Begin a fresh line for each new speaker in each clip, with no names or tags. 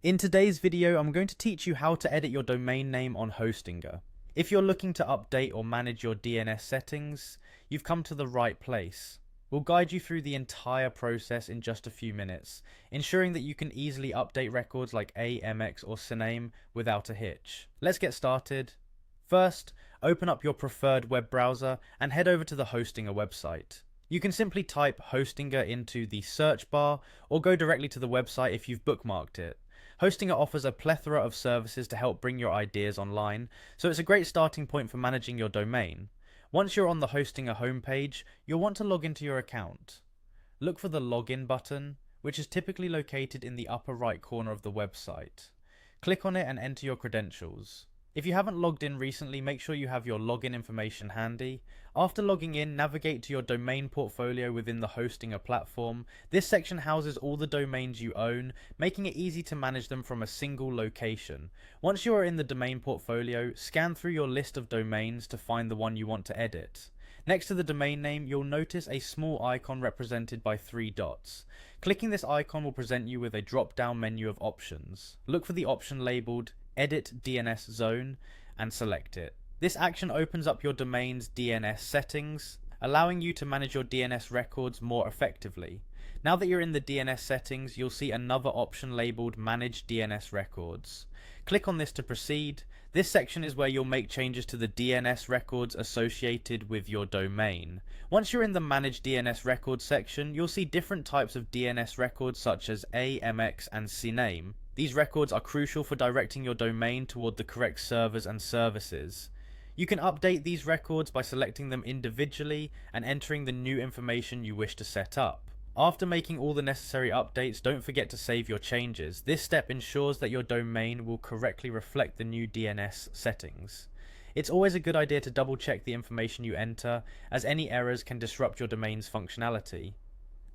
In today's video, I'm going to teach you how to edit your domain name on Hostinger. If you're looking to update or manage your DNS settings, you've come to the right place. We'll guide you through the entire process in just a few minutes, ensuring that you can easily update records like AMX or CNAME without a hitch. Let's get started. First, open up your preferred web browser and head over to the Hostinger website. You can simply type Hostinger into the search bar or go directly to the website if you've bookmarked it. Hostinger offers a plethora of services to help bring your ideas online, so it's a great starting point for managing your domain. Once you're on the Hostinger homepage, you'll want to log into your account. Look for the login button, which is typically located in the upper right corner of the website. Click on it and enter your credentials. If you haven't logged in recently, make sure you have your login information handy. After logging in, navigate to your domain portfolio within the Hostinger platform. This section houses all the domains you own, making it easy to manage them from a single location. Once you are in the domain portfolio, scan through your list of domains to find the one you want to edit. Next to the domain name, you'll notice a small icon represented by 3 dots. Clicking this icon will present you with a drop-down menu of options. Look for the option labeled Edit DNS Zone and select it. This action opens up your domain's DNS settings, allowing you to manage your DNS records more effectively. Now that you're in the DNS settings, you'll see another option labeled Manage DNS Records. Click on this to proceed. This section is where you'll make changes to the DNS records associated with your domain. Once you're in the Manage DNS Records section, you'll see different types of DNS records such as AMX and CNAME. These records are crucial for directing your domain toward the correct servers and services. You can update these records by selecting them individually and entering the new information you wish to set up. After making all the necessary updates, don't forget to save your changes. This step ensures that your domain will correctly reflect the new DNS settings. It's always a good idea to double check the information you enter, as any errors can disrupt your domain's functionality.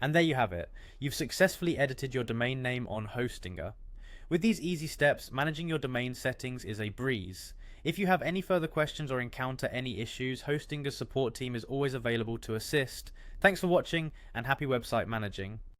And there you have it. You've successfully edited your domain name on Hostinger. With these easy steps, managing your domain settings is a breeze. If you have any further questions or encounter any issues, Hostinger's support team is always available to assist. Thanks for watching and happy website managing.